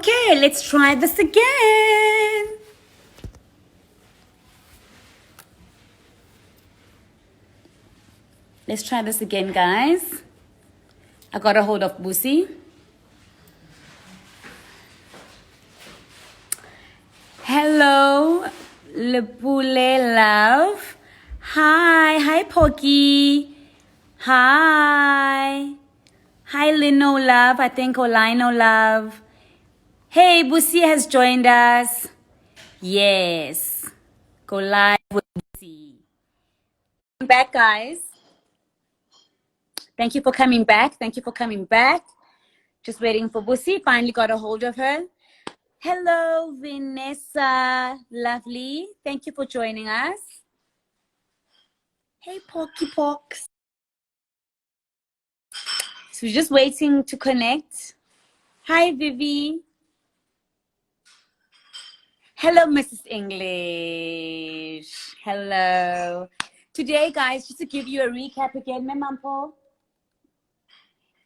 Okay, let's try this again. Let's try this again, guys. I got a hold of Busi. Hello, Lepule love. Hi, Poki. Hi. Hi, Lino love. I think Olino love. Hey, Busi has joined us. Yes. Go live with Busi. Welcome back, guys. Thank you for coming back. Thank you for coming back. Just waiting for Busi. Finally got a hold of her. Hello, Vanessa. Lovely. Thank you for joining us. Hey, Porky Pox. So we're just waiting to connect. Hi, Vivi. Hello, Mrs. English. Hello. Today, guys, just to give you a recap again, Mampo.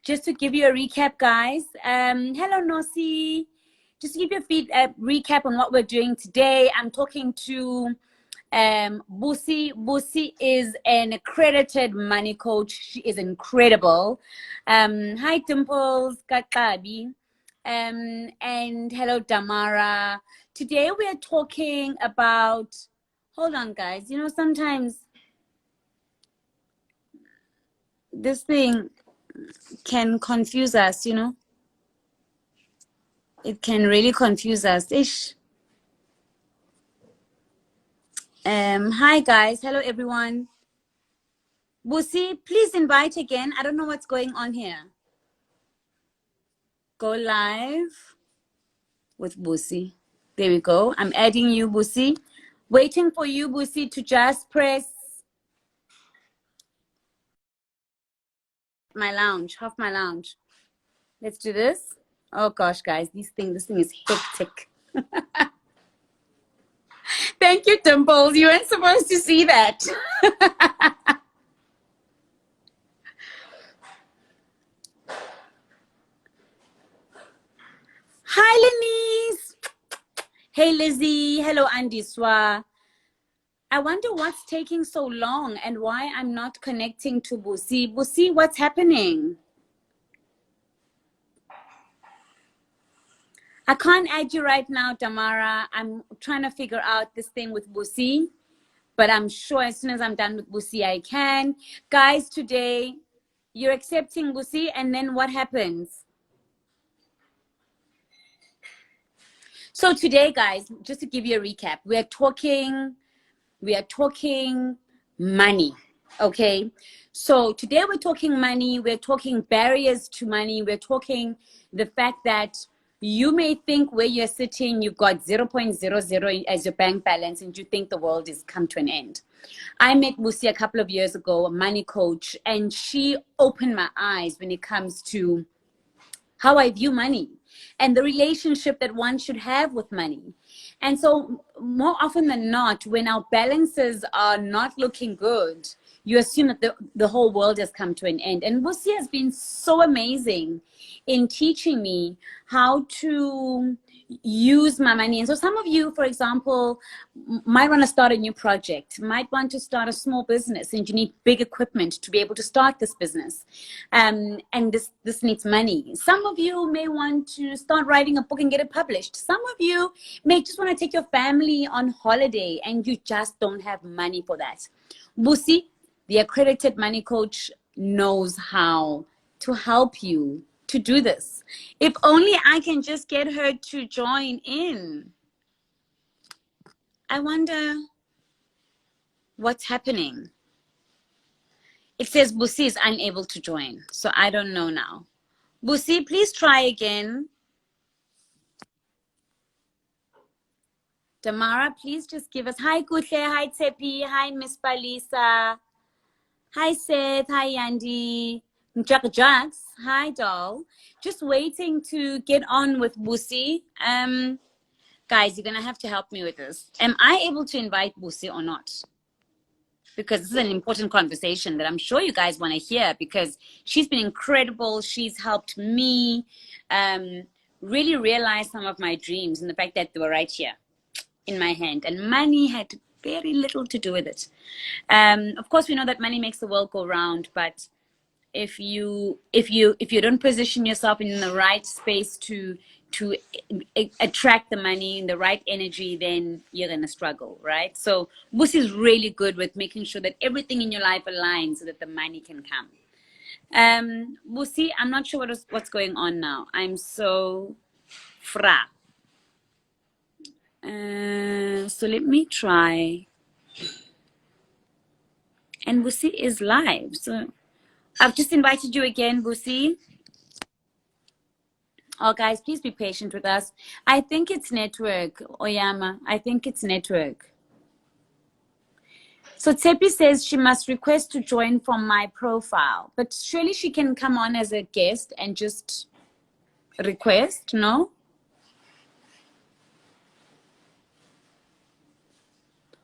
Just to give you a recap, guys. Hello, Nosi. Just to give you a recap on what we're doing today, I'm talking to Busi. Busi is an accredited money coach. She is incredible. Hi, Dimples, Kakabi. And hello, Damara. Today we are talking about, hold on, guys. You know, sometimes this thing can confuse us, you know. It can really confuse us. Ish. Hi, guys. Hello, everyone. Busi, please invite again. I don't know what's going on here. Go live with Busi. There we go. I'm adding you, Busi. Waiting for you, Busi, to just press my lounge, half my lounge. Let's do this. Oh gosh, guys, this thing is hectic. Thank you, Dimples. You weren't supposed to see that. Hi, Lenise. Hey, Lizzie. Hello, Andy Swa. I wonder what's taking so long and why I'm not connecting to Busi. Busi, what's happening? I can't add you right now, Tamara. I'm trying to figure out this thing with Busi, but I'm sure as soon as I'm done with Busi, I can. Guys, today, you're accepting Busi, and then what happens? So today, guys, just to give you a recap, we are talking money, okay? So today we're talking money, we're talking barriers to money, we're talking the fact that you may think where you're sitting, you've got 0.00 as your bank balance and you think the world has come to an end. I met Busi a couple of years ago, a money coach, and she opened my eyes when it comes to how I view money and the relationship that one should have with money. And so more often than not, when our balances are not looking good, you assume that the whole world has come to an end. And Busi has been so amazing in teaching me how to use my money. And so some of you, for example, might want to start a new project, might want to start a small business, and you need big equipment to be able to start this business. And this needs money. Some of you may want to start writing a book and get it published. Some of you may just want to take your family on holiday and you just don't have money for that. Busi, the accredited money coach, knows how to help you to do this. If only I can just get her to join in. I wonder what's happening. It says Busi is unable to join, so I don't know now. Busi, please try again. Tamara, please just give us, hi Kutle, hi Tepi, hi Miss Palisa, hi Seth, hi Yandy, Jax, hi doll. Just waiting to get on with Busi. Guys, you're gonna have to help me with this. Am I able to invite Busi or not? Because this is an important conversation that I'm sure you guys want to hear, because she's been incredible. She's helped me really realized some of my dreams and the fact that they were right here in my hand, and money had very little to do with it. Of course, we know that money makes the world go round, but if you don't position yourself in the right space to attract the money in the right energy, then you're gonna struggle, right? So Busi is really good with making sure that everything in your life aligns so that the money can come. Busi, I'm not sure what's going on now. I'm so fra. So let me try. And Busi is live. So I've just invited you again, Busi. Oh, guys, please be patient with us. I think it's network, Oyama. I think it's network. So Tsepi says she must request to join from my profile. But surely she can come on as a guest and just request, no?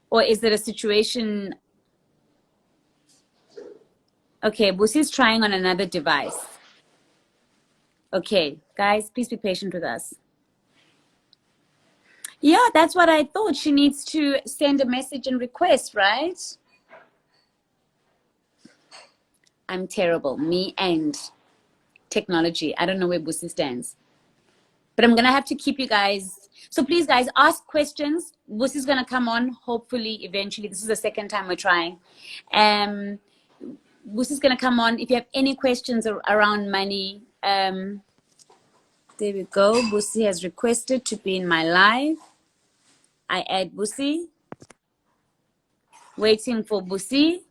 Or is there a situation? Okay, Busi's trying on another device. Okay, guys, please be patient with us. Yeah, that's what I thought. She needs to send a message and request, right? I'm terrible. Me and technology. I don't know where Busi stands. But I'm going to have to keep you guys. So please, guys, ask questions. Busi's going to come on, hopefully, eventually. This is the second time we're trying. Busi's going to come on. If you have any questions around money, there we go. Busi has requested to be in my live. I add Busi. Waiting for Busi.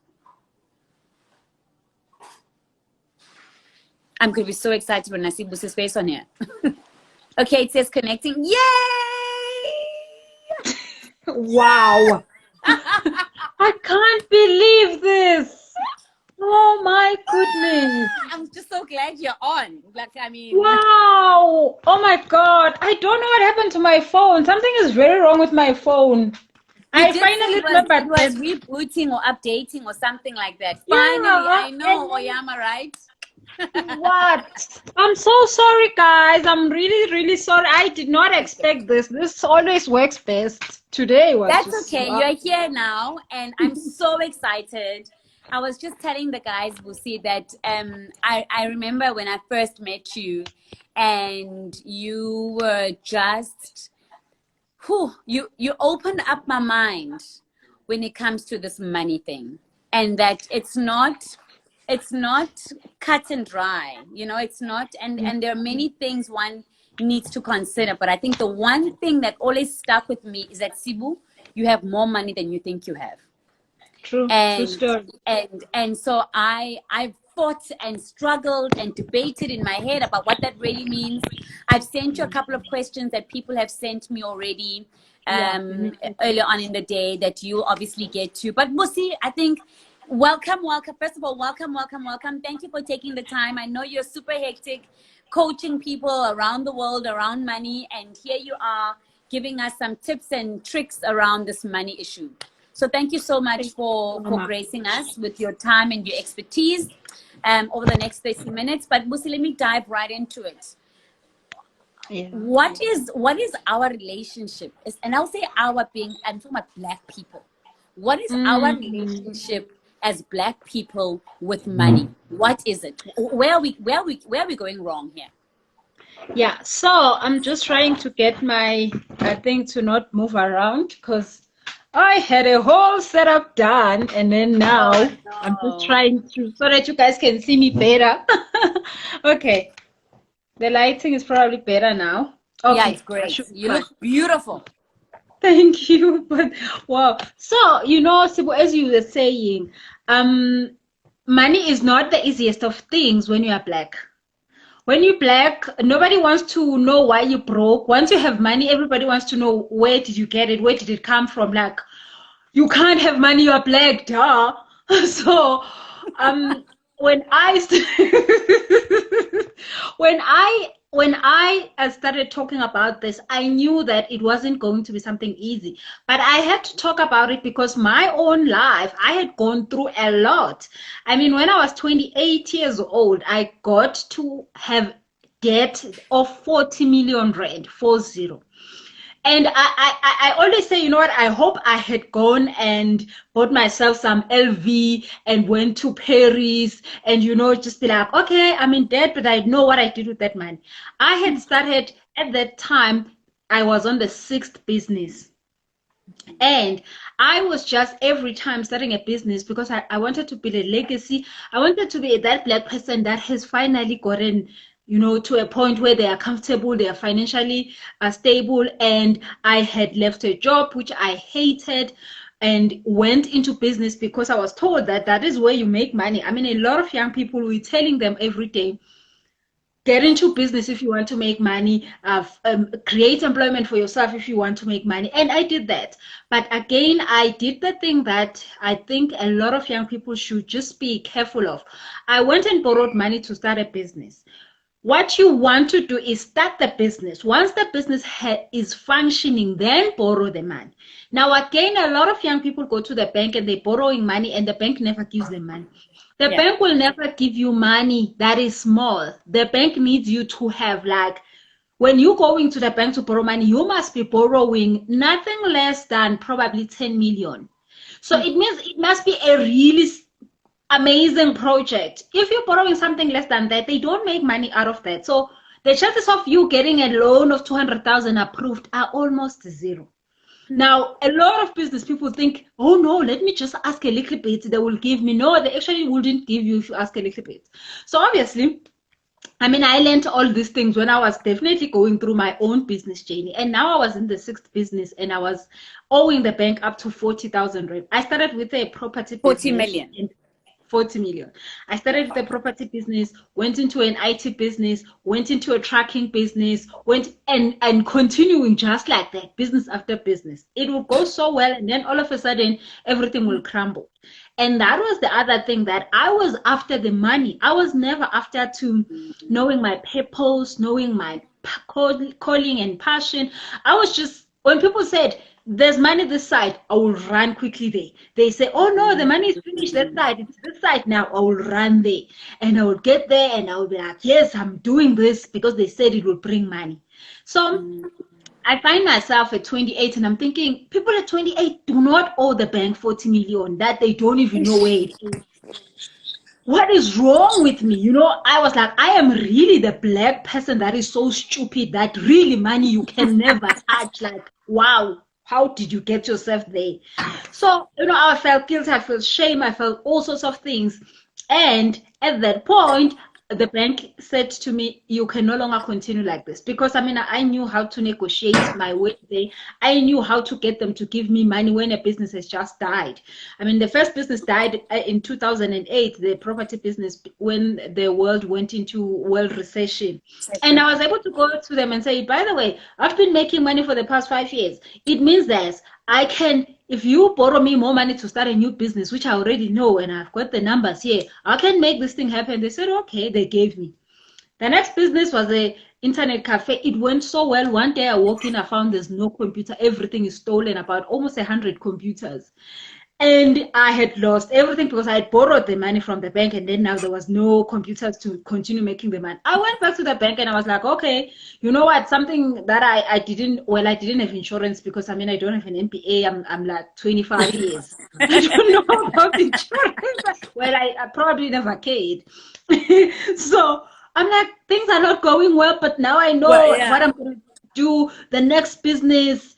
I'm going to be so excited when I see Busi's face on here. Okay, it says connecting. Yay! Wow. I can't believe this. Oh my goodness. I'm just so glad you're on. Like, I mean. Wow. Oh my God. I don't know what happened to my phone. Something is very wrong with my phone. I finally remembered it was rebooting or updating or something like that. Yeah, Finally, I know, Oyama, right? What? I'm so sorry, guys. I'm really, really sorry. I did not expect this. This always works best. Today was That's just, okay. You're here now, and I'm so excited. I was just telling the guys, Busi, that I remember when I first met you, and you were just, you opened up my mind when it comes to this money thing, and that it's not cut and dry, you know. It's not, and there are many things one needs to consider, but I think the one thing that always stuck with me is that, Sibu, you have more money than you think you have. True story. And so I've fought and struggled and debated in my head about what that really means. I've sent you a couple of questions that people have sent me already earlier on in the day that you obviously get to. But Busi, I think, welcome. First of all, welcome. Thank you for taking the time. I know you're super hectic coaching people around the world around money, and here you are giving us some tips and tricks around this money issue. So thank you so much for gracing us with your time and your expertise over the next 30 minutes. But Busi, let me dive right into it. Yeah. What is our relationship? And I'll say our being, I'm talking about Black people. What is our relationship as Black people with money? What is it? Where are we going wrong here? Yeah, so I'm just trying to get my thing to not move around because I had a whole setup done, and then now I'm just trying to, so that you guys can see me better. Okay, the lighting is probably better now. Okay. Yeah, it's great. You look beautiful. Thank you. But wow. So, you know, Sibu, as you were saying, money is not the easiest of things when you are Black. When you're Black, nobody wants to know why you broke. Once you have money, everybody wants to know, where did you get it? Where did it come from? Like, you can't have money, you're Black, duh. So, when I started talking about this, I knew that it wasn't going to be something easy. But I had to talk about it because my own life, I had gone through a lot. I mean, when I was 28 years old, I got to have debt of 40 million rand, 40. And I always say, you know what, I hope I had gone and bought myself some LV and went to Paris and, you know, just be like, okay, I'm in debt, but I know what I did with that money. I had started at that time, I was on the 6th business. And I was just every time starting a business because I wanted to build a legacy. I wanted to be that black person that has finally gotten, you know, to a point where they are comfortable, they are financially stable. And I had left a job which I hated and went into business because I was told that that is where you make money. I mean, a lot of young people, we're telling them every day, get into business if you want to make money, create employment for yourself if you want to make money. And I did that. But again, I did the thing that I think a lot of young people should just be careful of. I went and borrowed money to start a business. What you want to do is start the business. Once the business is functioning, then borrow the money. Now, again, a lot of young people go to the bank and they're borrowing money and the bank never gives them money. The bank will never give you money that is small. The bank needs you to have, like, when you're going to the bank to borrow money, you must be borrowing nothing less than probably 10 million. So it means it must be a really amazing project. If you're borrowing something less than that, they don't make money out of that. So the chances of you getting a loan of 200,000 approved are almost zero. Now, a lot of business people think, oh no, let me just ask a little bit, they will give me. No, they actually wouldn't give you if you ask a little bit. So obviously, I mean, I learned all these things when I was definitely going through my own business journey. And now I was in the 6th business and I was owing the bank up to 40,000 rand. I started with a property business. 40 million. 40 million. I started with a property business, went into an IT business, went into a tracking business, went and continuing just like that, business after business. It will go so well, and then all of a sudden, everything will crumble. And that was the other thing, that I was after the money. I was never after to knowing my purpose, knowing my calling and passion. I was just, when people said, there's money this side, I will run quickly there. They say, oh no, the money is finished that side. It's this side now. I will run there. And I will get there and I will be like, yes, I'm doing this because they said it will bring money. So I find myself at 28 and I'm thinking, people at 28 do not owe the bank 40 million that they don't even know where it is. What is wrong with me? You know, I was like, I am really the black person that is so stupid that really money you can never touch. Like, wow. How did you get yourself there? So, you know, I felt guilt, I felt shame, I felt all sorts of things. And at that point, the bank said to me, you can no longer continue like this. Because, I mean, I knew how to negotiate my way there. I knew how to get them to give me money when a business has just died. I mean, the first business died in 2008, the property business, when the world went into world recession. And I was able to go to them and say, by the way, I've been making money for the past 5 years. It means that I can, if you borrow me more money to start a new business, which I already know and I've got the numbers here, I can make this thing happen. They said, okay, they gave me. The next business was a internet cafe. It went so well. One day I walked in, I found there's no computer. Everything is stolen, about almost 100 computers. And I had lost everything because I had borrowed the money from the bank, and then now there was no computers to continue making the money. I went back to the bank and I was like, okay, you know what? Something that I didn't have insurance because, I mean, I don't have an NPA. I'm like 25 years. I don't know about insurance. Well, I probably never cared. So I'm like, things are not going well, but now I know what I'm going to do. The next business,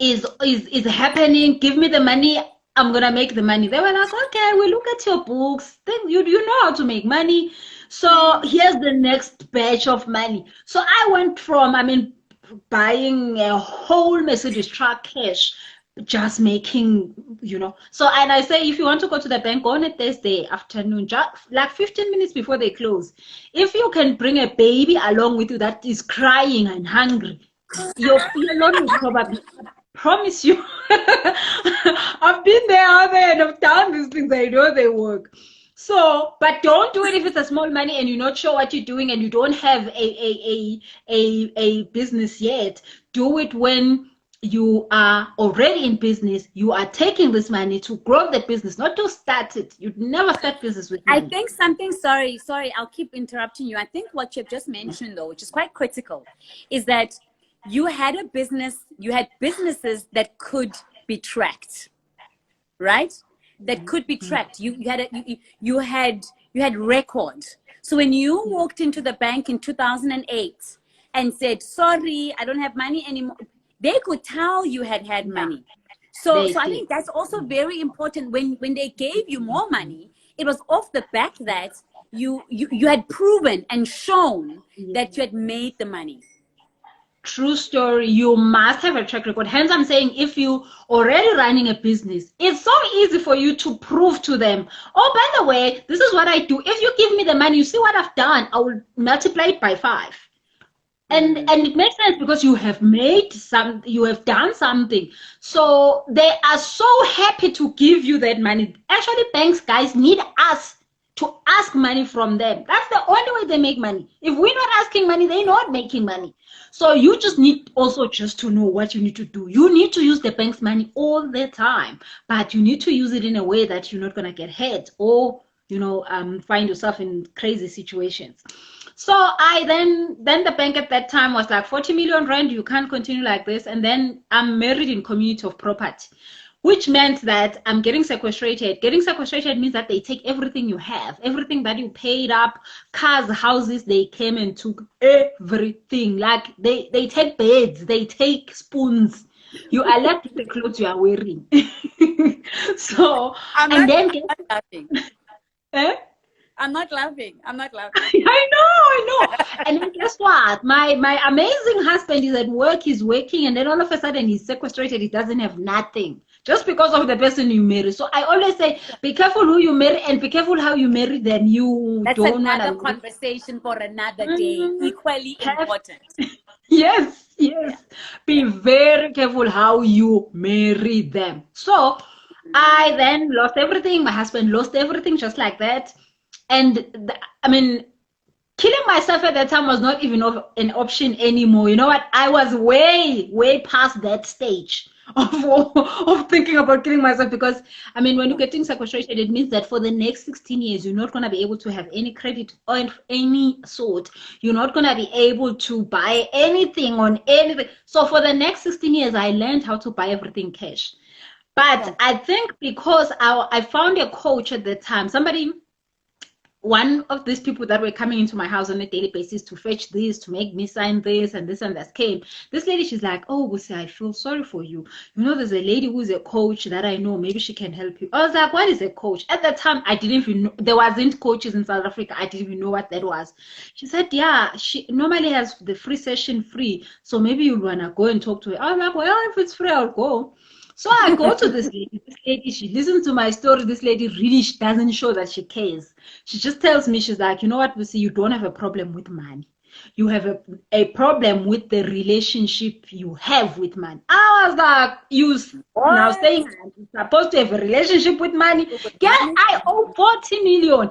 is happening. Give me the money, I'm gonna make the money. They were like, okay, we look at your books, then you know how to make money, so here's the next batch of money. So I went from, I mean, buying a whole Mercedes truck cash, just making, you know. So, and I say, if you want to go to the bank, go on a Thursday afternoon, just like 15 minutes before they close. If you can bring a baby along with you that is crying and hungry, your loan is probably, I promise you. I've been there and I've done these things. I know they work. So, but don't do it if it's a small money and you're not sure what you're doing and you don't have a business yet. Do it when you are already in business, you are taking this money to grow the business, not to start it. You'd never start business with I money. think something, sorry, I'll keep interrupting you. I think what you've just mentioned, though, which is quite critical, is that you had a business, you had businesses that could be tracked, right? That could be tracked. You had record. So when you walked into the bank in 2008 and said, sorry, I don't have money anymore, they could tell you had money. So I think that's also very important. When they gave you more money, it was off the back that you had proven and shown that you had made the money. True story. You must have a track record. Hence, I'm saying if you already running a business, it's so easy for you to prove to them, oh, by the way, this is what I do. If you give me the money, you see what I've done, I will multiply it by 5. And it makes sense because you have you have done something. So they are so happy to give you that money. Actually, banks, guys, need us to ask money from them. That's the only way they make money. If we're not asking money, they're not making money. So you just need also just to know what you need to do. You need to use the bank's money all the time, but you need to use it in a way that you're not going to get hurt or, find yourself in crazy situations. So I then the bank at that time was like 40 million rand, you can't continue like this. And then I'm married in community of property, which meant that I'm getting sequestrated. Getting sequestrated means that they take everything you have, everything that you paid up, cars, houses, they came and took everything. Like they take beds, they take spoons. You are left with the clothes you are wearing. So, I'm not laughing. Eh? I'm not laughing. I know. And then guess what? My amazing husband is at work, he's working, and then all of a sudden he's sequestrated. He doesn't have nothing just because of the person you marry. So I always say, be careful who you marry and be careful how you marry them. That's another conversation for another day. Equally important. Yes. Be very careful how you marry them. So I then lost everything. My husband lost everything just like that. And killing myself at that time was not even an option anymore. You know what? I was way past that stage of thinking about killing myself because, when you're getting sequestrated, it means that for the next 16 years, you're not going to be able to have any credit of any sort. You're not going to be able to buy anything on anything. So for the next 16 years, I learned how to buy everything cash. But I think because I found a coach at the time, one of these people that were coming into my house on a daily basis to fetch this, to make me sign this and that came. This lady, she's like, oh, Busi, I feel sorry for you. There's a lady who's a coach that I know. Maybe she can help you. I was like, what is a coach? At that time, I didn't even know. There wasn't coaches in South Africa. I didn't even know what that was. She said, yeah, she normally has the free session free. So maybe you want to go and talk to her. I was like, well, if it's free, I'll go. So I go to this lady. This lady, she listens to my story. This lady really doesn't show that she cares. She just tells me, she's like, you know what, Busi, you don't have a problem with money. You have a problem with the relationship you have with money. I was like, you now saying you're supposed to have a relationship with money? Girl, I owe 40 million.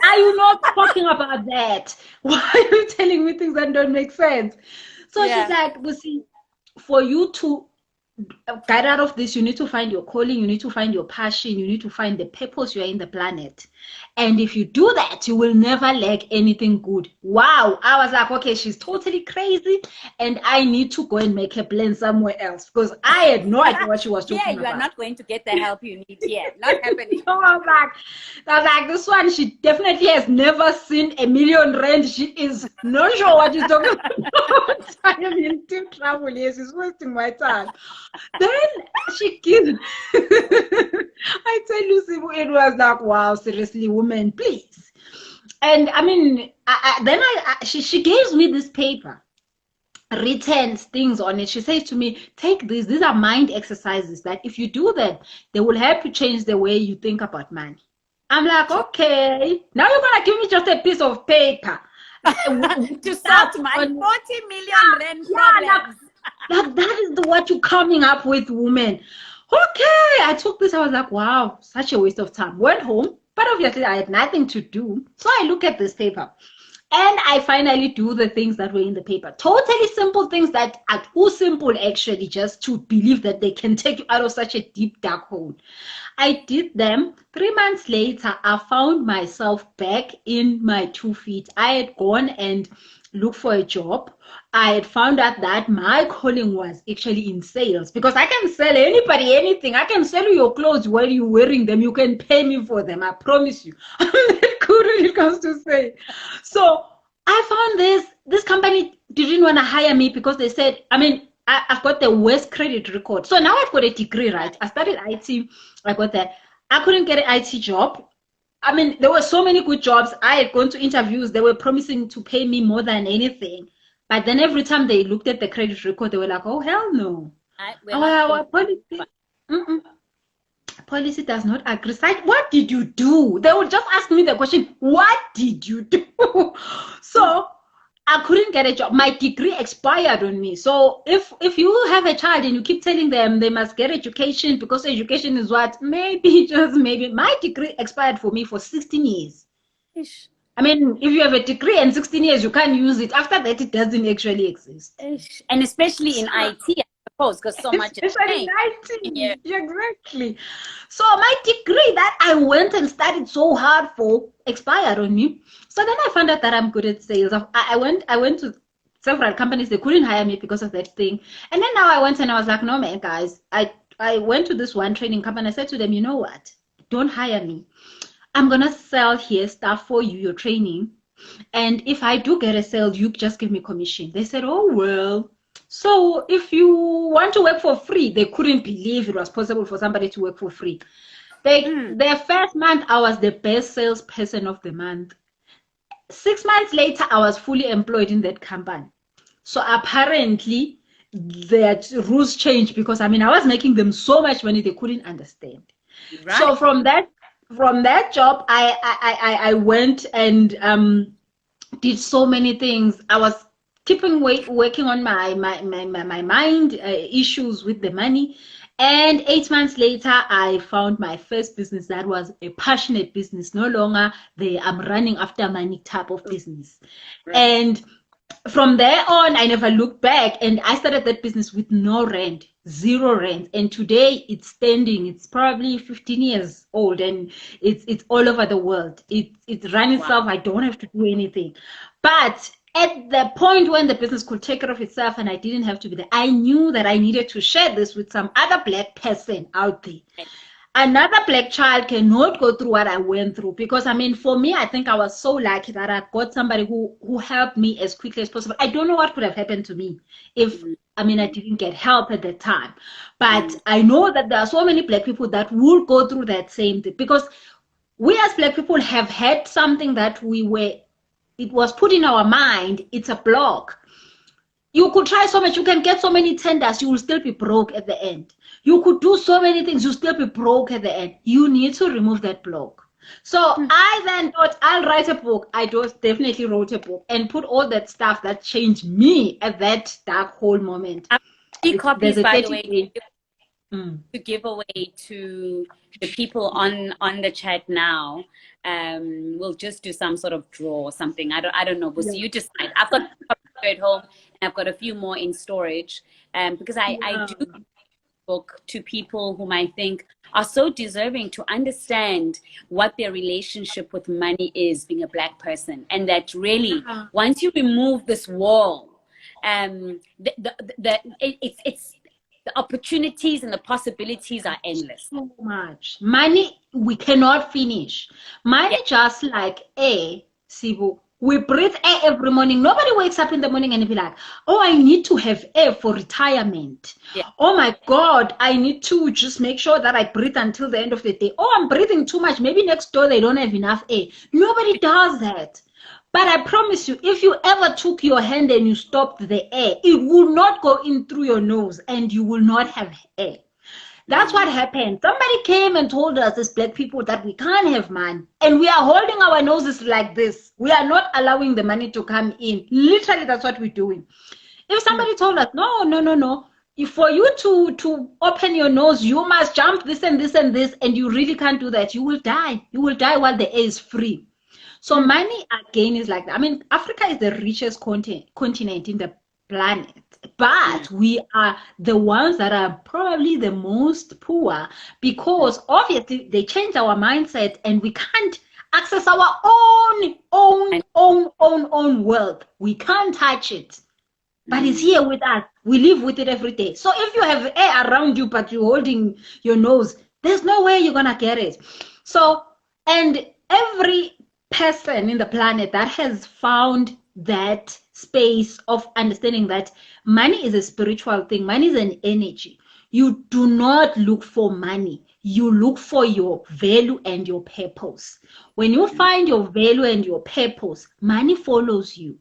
Are you not talking about that? Why are you telling me things that don't make sense? So she's like, Busi, for you to get out of this, you need to find your calling, you need to find your passion, you need to find the purpose you are in the planet. And if you do that, you will never lack anything good. Wow. I was like, okay, she's totally crazy and I need to go and make a plan somewhere else because I had no idea what she was talking about. You are not going to get the help you need here. Not happening. So I was like, this one, she definitely has never seen a million rand. She is not sure what she's talking about. I am in deep trouble here. She's wasting my time. Then she gives, I tell you, it was like, wow, seriously, woman, please. And she gives me this paper, written things on it. She says to me, take this. These are mind exercises that if you do them, they will help you change the way you think about money. I'm like, okay, now you're going to give me just a piece of paper. To start my 40 million rand problems. Like that is what you're coming up with, woman. Okay, I took this. I was like, wow, such a waste of time. Went home, but obviously I had nothing to do. So I look at this paper. And I finally do the things that were in the paper. Totally simple things that are too simple, actually, just to believe that they can take you out of such a deep, dark hole. I did them. 3 months later, I found myself back in my 2 feet. I had gone and looked for a job. I had found out that my calling was actually in sales, because I can sell anybody anything. I can sell you your clothes while you're wearing them. You can pay me for them. I promise you. I'm that good when it comes to sales. So I found this company didn't want to hire me because they said, I mean, I've got the worst credit record. So now I've got a degree, right? I studied IT. I got that. I couldn't get an IT job. I mean, there were so many good jobs. I had gone to interviews. They were promising to pay me more than anything. But then every time they looked at the credit record, they were like, oh, hell no. Our policy does not agree. What did you do? They would just ask me the question, what did you do? So I couldn't get a job. My degree expired on me. So if you have a child and you keep telling them they must get education because education is what, maybe, just maybe, my degree expired for me for 16 years. Ish. I mean, if you have a degree and 16 years, you can't use it. After that, it doesn't actually exist. Ish. And especially in IT, I suppose, because so much is changed. Yeah, exactly. So my degree that I went and studied so hard for expired on me. So then I found out that I'm good at sales. I went to several companies. They couldn't hire me because of that thing. And then now I went and I was like, no, man, guys. I went to this one training company. I said to them, you know what? Don't hire me. I'm going to sell here stuff for you, your training. And if I do get a sale, you just give me commission. They said, oh, well. So if you want to work for free, they couldn't believe it was possible for somebody to work for free. Their first month, I was the best salesperson of the month. 6 months later, I was fully employed in that company. So apparently, their rules changed because, I mean, I was making them so much money they couldn't understand. Right. So from that job, I went and did so many things. I was keeping working on my mind issues with the money. And 8 months later, I found my first business that was a passionate business. No longer I'm running after money type of business. Right. And from there on, I never looked back. And I started that business with no rent, 0 rent. And today it's standing. It's probably 15 years old and it's all over the world. It runs itself. I don't have to do anything. But at the point when the business could take care of itself and I didn't have to be there, I knew that I needed to share this with some other Black person out there. Another Black child cannot go through what I went through because, I mean, for me, I think I was so lucky that I got somebody who helped me as quickly as possible. I don't know what could have happened to me if, I mean, I didn't get help at the time. But I know that there are so many Black people that will go through that same thing because we as Black people have had something that it was put in our mind. It's a block. You could try so much. You can get so many tenders. You will still be broke at the end. You could do so many things. You'll still be broke at the end. You need to remove that block. So I then thought I'll write a book. I definitely wrote a book and put all that stuff that changed me at that dark hole moment. Copies, by the way, to give away to the people on the chat now. We'll just do some sort of draw or something. I don't know. But you decide. I've got a copy at home and I've got a few more in storage. Because I do book to people whom I think are so deserving to understand what their relationship with money is, being a Black person, and that really once you remove this wall, it's the opportunities and the possibilities are endless. So much money we cannot finish. Money just like air, Sibu. We breathe air every morning. Nobody wakes up in the morning and be like, oh, I need to have air for retirement. Yeah. Oh my God, I need to just make sure that I breathe until the end of the day. Oh, I'm breathing too much. Maybe next door they don't have enough air. Nobody does that. But I promise you, if you ever took your hand and you stopped the air, it will not go in through your nose and you will not have air. That's what happened. Somebody came and told us as Black people that we can't have money. And we are holding our noses like this. We are not allowing the money to come in. Literally, that's what we're doing. If somebody told us, no. If for you to open your nose, you must jump this and this and this, and you really can't do that, you will die. You will die while the air is free. So money again is like that. I mean, Africa is the richest continent in the planet, but we are the ones that are probably the most poor because obviously they changed our mindset and we can't access our own wealth. We can't touch it. But it's here with us. We live with it every day. So if you have air around you, but you're holding your nose, there's no way you're going to get it. So, and every person in the planet that has found that space of understanding that money is a spiritual thing, money is an energy. You do not look for money. You look for your value and your purpose. When you find your value and your purpose, money follows you.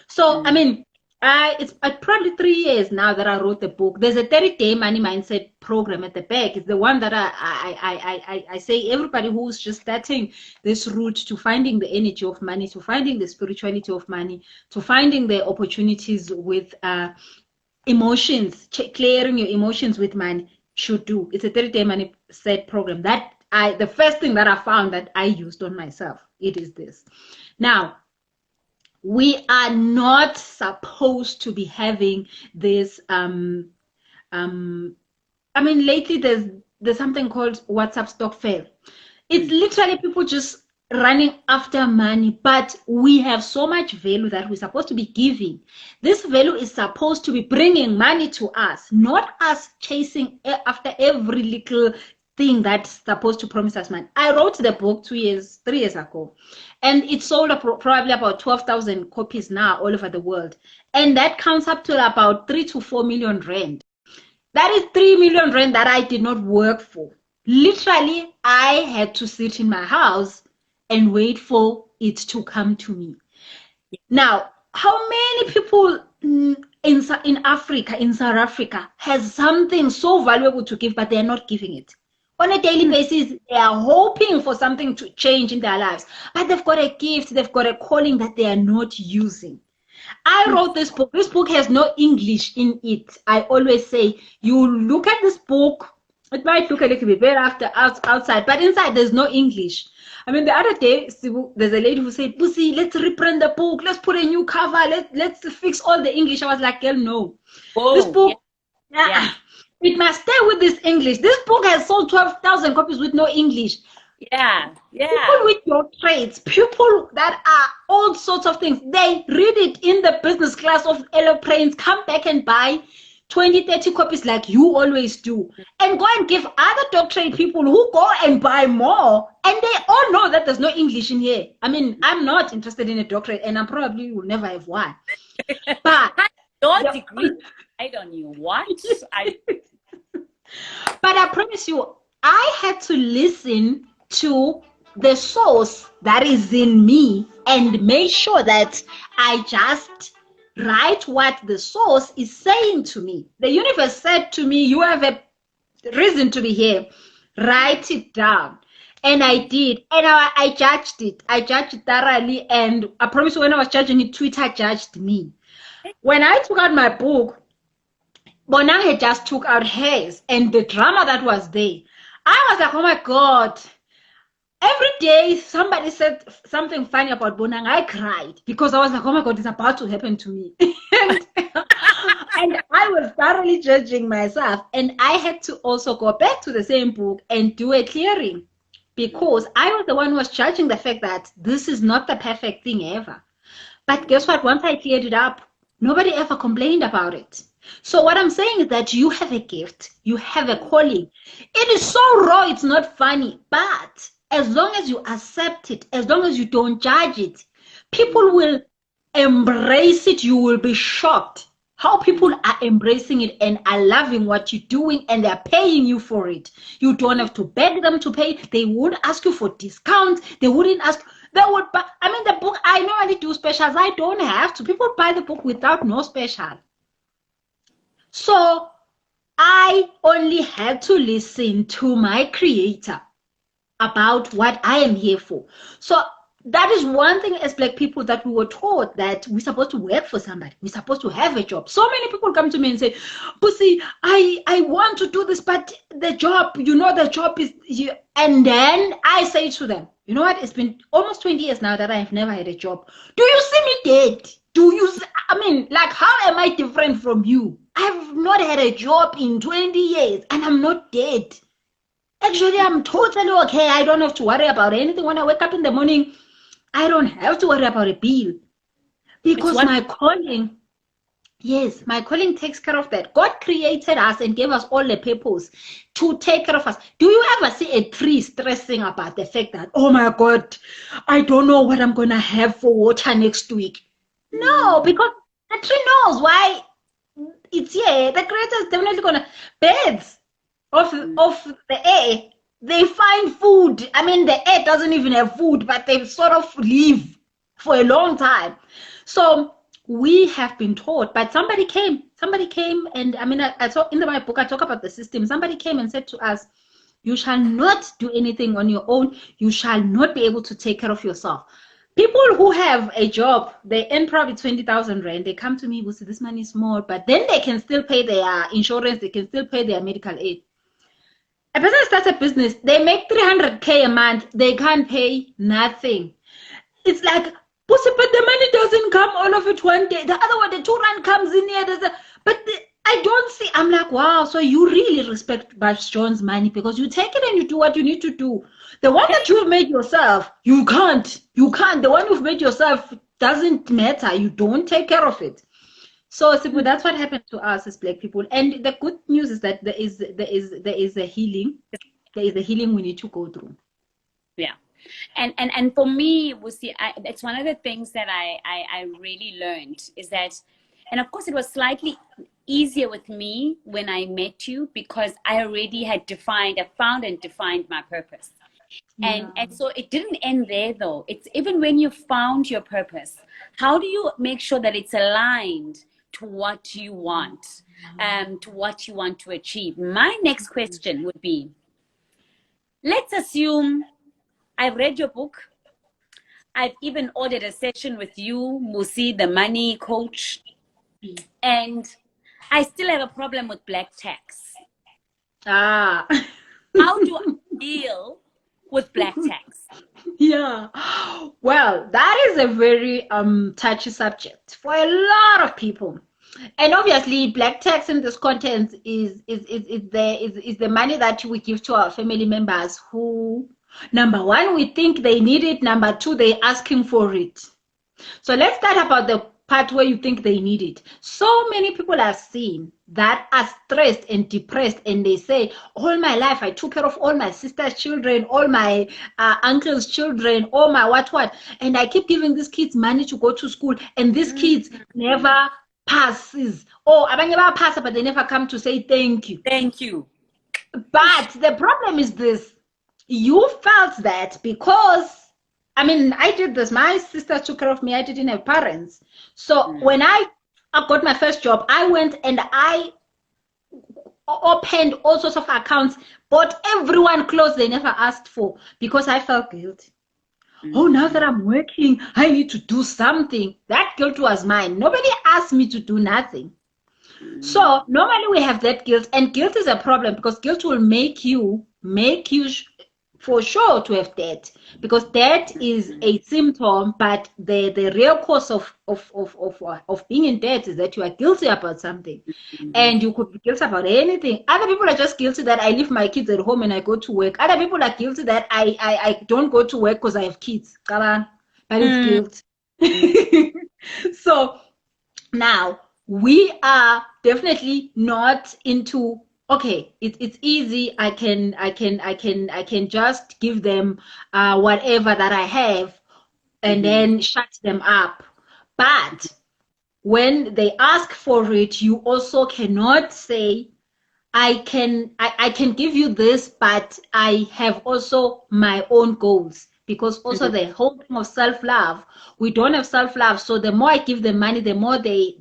So, I mean, it's probably 3 years now that I wrote the book. There's a 30-day money mindset program at the back. It's the one that I say everybody who's just starting this route to finding the energy of money, to finding the spirituality of money, to finding the opportunities with emotions, clearing your emotions with money should do. It's a 30-day money set program. That the first thing that I found that I used on myself, it is this. Now, we are not supposed to be having this I mean, lately there's something called WhatsApp stock fail. It's literally people just running after money, but we have so much value that we're supposed to be giving. This value is supposed to be bringing money to us, not us chasing after every little thing that's supposed to promise us money. I wrote the book 3 years ago, and it sold probably about 12,000 copies now all over the world, and that counts up to about 3 to 4 million rand. That is 3 million rand that I did not work for. Literally, I had to sit in my house and wait for it to come to me. Now, how many people in Africa, in South Africa, has something so valuable to give, but they're not giving it? On a daily basis, they are hoping for something to change in their lives, but they've got a gift, they've got a calling that they are not using. I wrote this book. This book has no English in it. I always say, you look at this book, it might look a little bit better outside, but inside there's no English. I mean, the other day, there's a lady who said, Pussy, let's reprint the book, let's put a new cover, let's fix all the English. I was like, girl, no. This book, it must stay with this English. This book has sold 12,000 copies with no English. People with your traits, people that are all sorts of things, they read it in the business class of aeroplanes, come back and buy 20, 30 copies like you always do, and go and give other doctorate people who go and buy more, and they all know that there's no English in here. I mean, I'm not interested in a doctorate, and I probably will never have one. But your degree, I don't know what. But I promise you, I had to listen to the source that is in me and make sure that I just write what the source is saying to me. The universe said to me, you have a reason to be here. Write it down. And I did. And I judged it. I judged it thoroughly. And I promise you, when I was judging it, Twitter judged me. When I took out my book, Bona had just took out hers, and the drama that was there, I was like, oh my God. Every day somebody said something funny about Bonang, I cried because I was like, oh my God, it's about to happen to me. And I was thoroughly judging myself. And I had to also go back to the same book and do a clearing because I was the one who was judging the fact that this is not the perfect thing ever. But guess what? Once I cleared it up, nobody ever complained about it. So what I'm saying is that you have a gift, you have a calling. It is so raw, it's not funny, but as long as you accept it, as long as you don't judge it, people will embrace it. You will be shocked how people are embracing it and are loving what you're doing, and they're paying you for it. You don't have to beg them to pay. They would ask you for discounts. They wouldn't ask. They would buy. I mean, the book, I normally do specials. I don't have to. People buy the book without no special. So I only had to listen to my creator about what I am here for. So that is one thing as Black people that we were taught, that we're supposed to work for somebody. We're supposed to have a job. So many people come to me and say, Pussy, I want to do this, but the job, the job is here. And then I say to them, You know what? It's been almost 20 years now that I've never had a job. Do you see me dead? I mean, like, how am I different from you? I've not had a job in 20 years and I'm not dead. Actually, I'm totally okay. I don't have to worry about anything. When I wake up in the morning, I don't have to worry about a bill because my calling, yes, my calling takes care of that. God created us and gave us all the purpose to take care of us. Do you ever see a tree stressing about the fact that, oh my God, I don't know what I'm going to have for water next week? No, because the tree knows why it's here. The creator is definitely going to, birds of the air, they find food. I mean, the air doesn't even have food, but they sort of live for a long time. So we have been taught, but somebody came and I mean, I talk in my book, I talk about the system. Somebody came and said to us, you shall not do anything on your own. You shall not be able to take care of yourself. People who have a job, they earn probably 20,000 rand. They come to me, will say this money is small, but then they can still pay their insurance. They can still pay their medical aid. A person starts a business, they make 300K a month, they can't pay nothing. It's like, but the money doesn't come all of it one day. The other one, the 2 rand comes in here, I don't see. I'm like, wow, so you really respect Bash John's money because you take it and you do what you need to do. The one that you've made yourself, you can't. The one you've made yourself doesn't matter. You don't take care of it. So that's what happened to us as Black people. And the good news is that there is a healing. There is a healing we need to go through. Yeah. And for me, it's one of the things that I really learned is that, and of course it was slightly easier with me when I met you because I already had found and defined my purpose. Yeah. And so it didn't end there though. It's even when you found your purpose, how do you make sure that it's aligned to what you want, to what you want to achieve? My next question would be, let's assume I've read your book. I've even ordered a session with you, Musi, the money coach, and I still have a problem with black tax. How do I deal with black tax? Yeah, well, that is a very touchy subject for a lot of people, and obviously black tax in this content is the money that we give to our family members who, number one, we think they need it, number two, they're asking for it. So let's start about the part where you think they need it. So many people I've seen that are stressed and depressed, and they say, all my life I took care of all my sister's children, all my uncle's children, all my what, and I keep giving these kids money to go to school, and these kids never passes. Oh, I never pass, but they never come to say thank you. Thank you. But the problem is this: you felt that because, I mean, I did this. My sister took care of me. I didn't have parents. So when I got my first job, I went and I opened all sorts of accounts, bought everyone clothes they never asked for because I felt guilty. Oh, now that I'm working, I need to do something. That guilt was mine. Nobody asked me to do nothing. So normally we have that guilt, and guilt is a problem because guilt will make you for sure to have debt, because debt is a symptom, but the real cause of being in debt is that you are guilty about something. And you could be guilty about anything. Other people are just guilty that I leave my kids at home and I go to work. Other people are guilty that I don't go to work because I have kids. But it's guilt. So now we are definitely not into, okay, it's easy. I can just give them whatever that I have and then shut them up. But when they ask for it, you also cannot say, I can give you this, but I have also my own goals. Because also the whole thing of self-love, we don't have self-love. So the more I give them money, the more they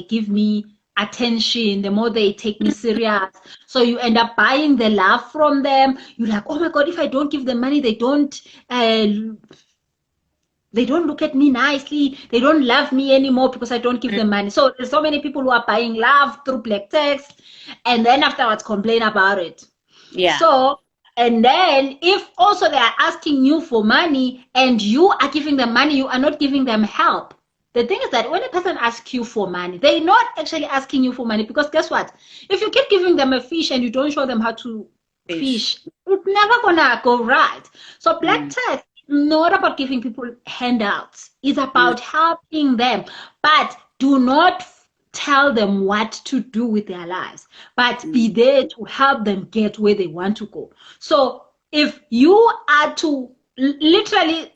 give me attention, the more they take me serious. So you end up buying the love from them. You're like, oh my God, if I don't give them money, they don't look at me nicely. They don't love me anymore because I don't give them money. So there's so many people who are buying love through black text and then afterwards complain about it. Yeah. So And then if also they are asking you for money and you are giving them money, you are not giving them help. The thing is that when a person asks you for money, they're not actually asking you for money, because guess what? If you keep giving them a fish and you don't show them how to fish, it's never gonna go right. So black tech not about giving people handouts. It's about helping them. But do not tell them what to do with their lives, but be there to help them get where they want to go. So if you are to literally,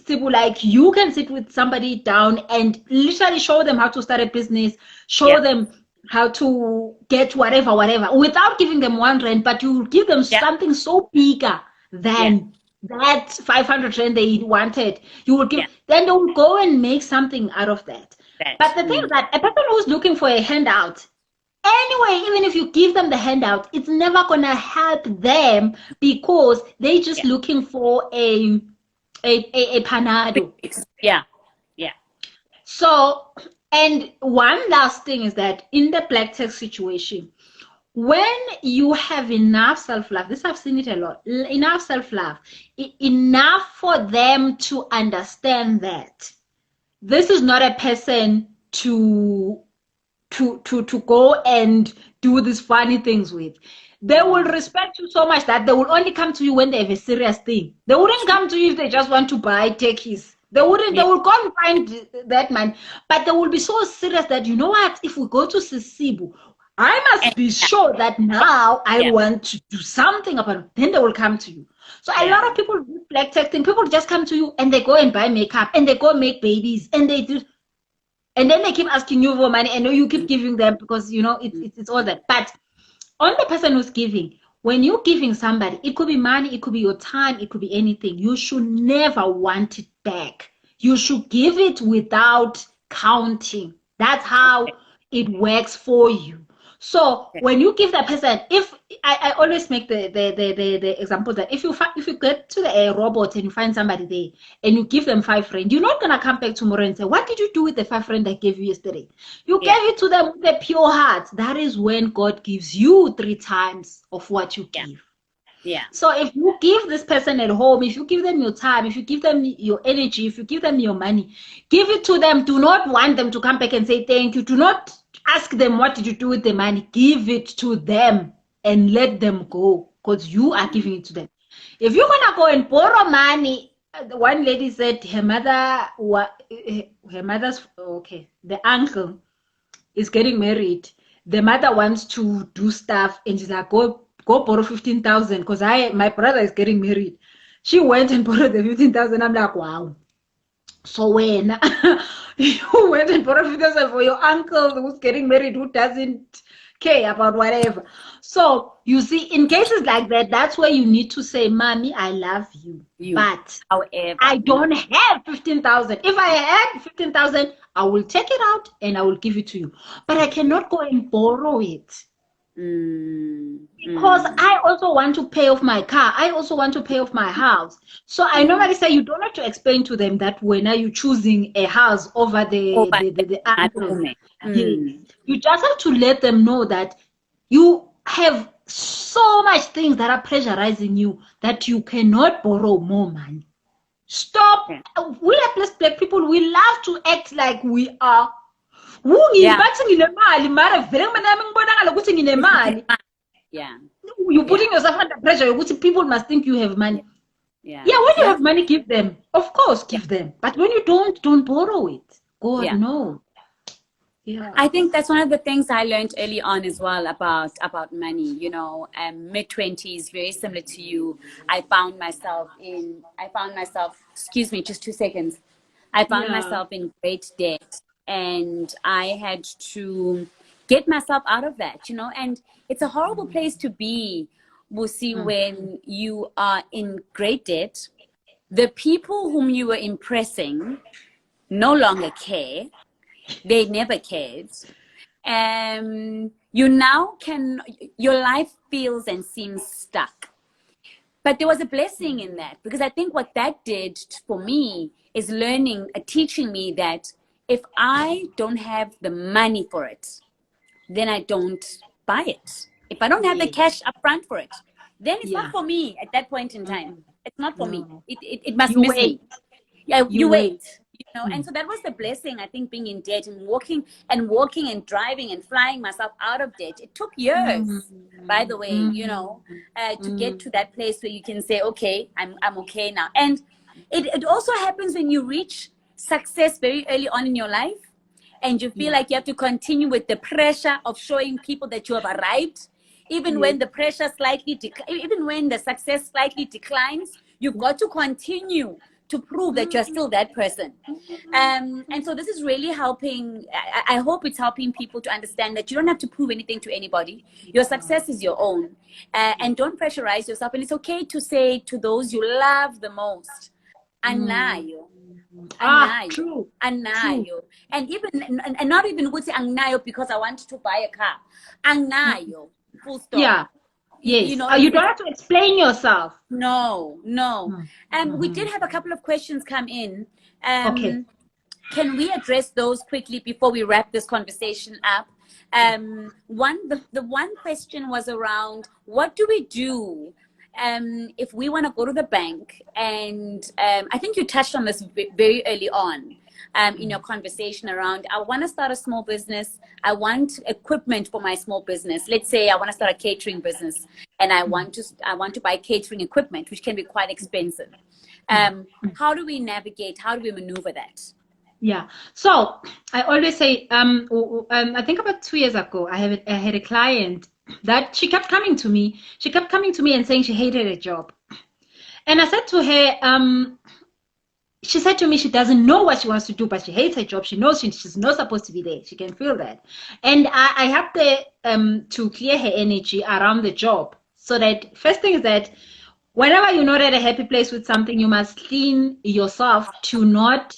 like, you can sit with somebody down and literally show them how to start a business, show them how to get whatever, without giving them 1 rand, but you give them something so bigger than that 500 rand they wanted. You will give, then they will go and make something out of that. But the thing is that a person who's looking for a handout, anyway, even if you give them the handout, it's never gonna help them, because they're just looking for a panado. Yeah. So, and one last thing is that in the black tech situation, when you have enough self-love, this I've seen it a lot, enough self-love, enough for them to understand that this is not a person to go and do these funny things with. They will respect you so much that they will only come to you when they have a serious thing. They wouldn't come to you if they just want to buy techies. They wouldn't. They will go and find that man, but they will be so serious that, you know what? If we go to Sisibu, I must be sure that now I want to do something about it. Then they will come to you. So a lot of people do black texting. People just come to you and they go and buy makeup and they go make babies and they do. And then they keep asking you for money, and you keep giving them because, you know, it's all that. But on the person who's giving, when you're giving somebody, it could be money, it could be your time, it could be anything. You should never want it back. You should give it without counting. That's how it works for you. So when you give that person, if I always make the example that if you get to the robot and you find somebody there and you give them 5 rand, you're not gonna come back tomorrow and say, what did you do with the 5 rand I gave you yesterday? You gave it to them with a pure heart. That is when God gives you 3 times of what you give. So if you give this person at home, if you give them your time, if you give them your energy, if you give them your money, give it to them. Do not want them to come back and say thank you. Do not ask them what did you do with the money. Give it to them and let them go, because you are giving it to them. If you're gonna go and borrow money, one lady said the uncle is getting married. The mother wants to do stuff and she's like, go borrow 15,000 because my brother is getting married. She went and borrowed the 15,000. I'm like, wow. So when you went and borrowed 15,000 for your uncle who's getting married, who doesn't care about whatever. So you see, in cases like that, that's where you need to say, mommy, I love you. But however, I don't have 15,000. If I had 15,000, I will take it out and I will give it to you. But I cannot go and borrow it. Because I also want to pay off my car. I also want to pay off my house. So I normally say you don't have to explain to them that when are you choosing a house over the uncle. You just have to let them know that you have so much things that are pressurizing you that you cannot borrow more money. Stop. We are black people. We love to act like we are. You're putting yourself under pressure. People must think you have money. When you have money, give them. Of course, give them. But when you don't borrow it. God, no. I think that's one of the things I learned early on as well about money. You know, mid-20s, very similar to you. I found myself, excuse me, just 2 seconds. I found myself in great debt. And I had to get myself out of that, you know, and it's a horrible place to be, Busi, when you are in great debt. The people whom you were impressing no longer care. They never cared. You now your life feels and seems stuck. But there was a blessing in that, because I think what that did for me is teaching me that if I don't have the money for it, then I don't buy it. If I don't have the cash up front for it, then it's not Yeah. for me at that point in time. It's not for me. No. It must You miss wait. me. Yeah, You you wait. wait. And so that was the blessing, I think, being in debt and walking and driving and flying myself out of debt. It took Mm. years, by the way, Mm. to get Mm. to that place where you can say, okay, I'm okay now. And it also happens when you reach success very early on in your life, and you feel Yeah. like you have to continue with the pressure of showing people that you have arrived, even Yes. when the pressure slightly even when the success slightly declines, you've got to continue to prove that you're still that person. And so this is really helping. I hope it's helping people to understand that you don't have to prove anything to anybody. Your success is your own. And don't pressurize yourself. And it's okay to say to those you love the most, Mm. anayo, Ah, anayo, true. True. anayo. And even and not even would say anayo because I want to buy a car. Anayo, full stop. Yeah. Yes. You don't It's have to explain yourself. no, no. Mm. We Mhm. did have a couple of questions come in. Okay. Can we address those quickly before we wrap this conversation up? The one question was around what do we do if we want to go to the bank, and I think you touched on this very early on in your conversation around, I want to start a small business. I want equipment for my small business. Let's say I want to start a catering business, and I want to buy catering equipment, which can be quite expensive. How do we navigate? How do we maneuver that? Yeah. So I always say, I think about 2 years ago, I had a client that she kept coming to me. She kept coming to me and saying she hated her job. And I said to her, she said to me she doesn't know what she wants to do, but she hates her job. She knows she's not supposed to be there. She can feel that. And I helped her to clear her energy around the job. So that first thing is that whenever you're not at a happy place with something, you must clean yourself to not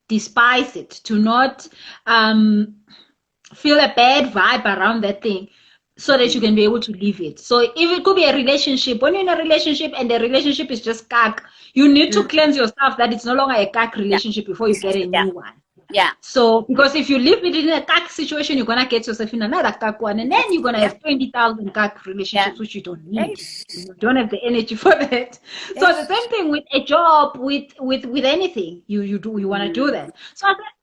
despise it, to not feel a bad vibe around that thing, so that you can be able to leave it. So if it could be a relationship, when you're in a relationship and the relationship is just cack, you need to cleanse yourself that it's no longer a cack Yeah. relationship before you get a Yeah. new one. Yeah. So, because if you live within a cack situation, you're gonna get yourself in another cack one, and then you're gonna have 20,000 cack relationships, which you don't need. You don't have the energy for that. So the same thing with a job, with anything you want to do that.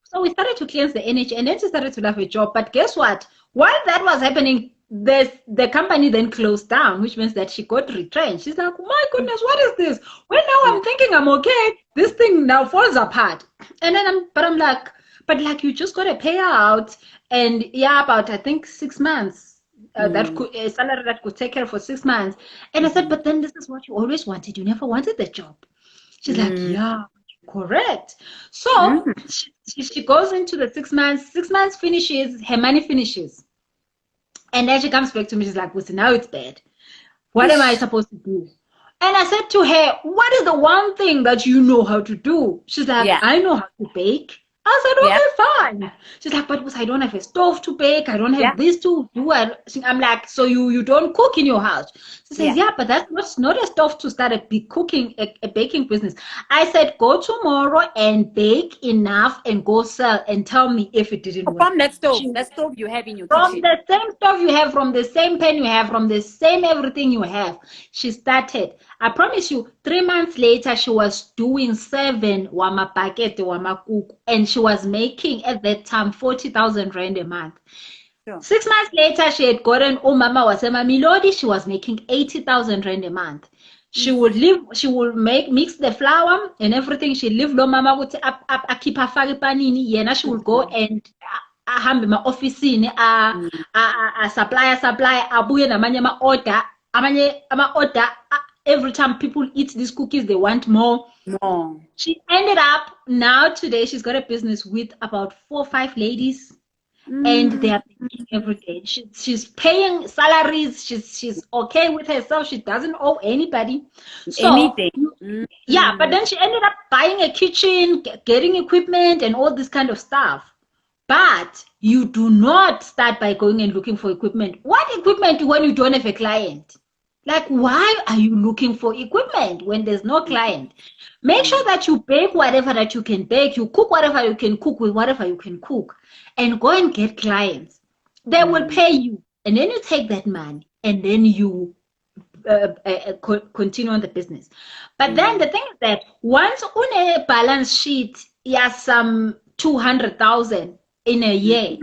So we started to cleanse the energy, and then she started to love her job. But guess what? While that was happening, the company then closed down, which means that she got retrenched. She's like, my goodness, what is this? Well, now I'm thinking I'm okay. This thing now falls apart. And then I'm like, but like you just got a payout, and yeah, about I think 6 months. That could a salary that could take care for 6 months. And I said, but then this is what you always wanted. You never wanted the job. She's like, yeah, correct. So she goes into the 6 months. 6 months finishes, her money finishes. And then she comes back to me. She's like, listen, now it's bad. What am I supposed to do? And I said to her, what is the one thing that you know how to do? She's like, Yeah. I know how to bake. I said, Yeah. okay, fine. She's like, but I don't have a stove to bake. I don't have this to do. I'm like, so you don't cook in your house? She says, yeah, but that's not a stove to start a baking business. I said, go tomorrow and bake enough and go sell and tell me if it didn't work. From that stove you have in your From kitchen. the same stuff you have, from the same pen you have, from the same everything you have. She started. I promise you, 3 months later, she was doing 7 wama packet wama cook, and she was making at that time 40,000 rand a month. Sure. 6 months later, she had gotten Mama Wasema Milodi. She was making 80,000 rand a month. She would mix the flour and everything. She leave lo mama ukuthi akhipha afake panini. Yena she would go and ahambe ema-ofisini supply abuye namanye ama-order. Amanye ama-order, every time people eat these cookies, they want more. She ended up, now today, she's got a business with about 4 or 5 ladies. And they are paying every day. She's paying salaries. She's okay with herself. She doesn't owe anybody. So Anything. yeah, but then she ended up buying a kitchen, getting equipment, and all this kind of stuff. But you do not start by going and looking for equipment. What equipment when you don't have a client? Like, why are you looking for equipment when there's no client? Make sure that you bake whatever that you can bake. You cook whatever you can cook with whatever you can cook. And go and get clients. They will pay you. And then you take that money and then you continue on the business. But then the thing is that once on a balance sheet, yes, some 200,000 in a year,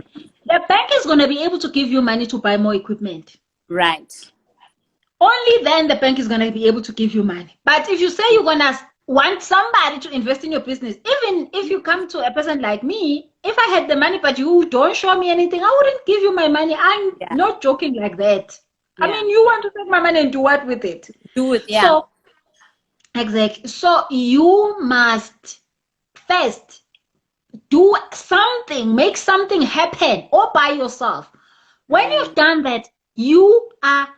the bank is going to be able to give you money to buy more equipment. Right. Only then the bank is going to be able to give you money. But if you say you're going to want somebody to invest in your business, even if you come to a person like me, if I had the money but you don't show me anything, I wouldn't give you my money. I'm not joking like that. I mean, you want to take my money and do what with it? Do it, yeah. So, exactly. So you must first do something, make something happen all by yourself. When you've done that, you are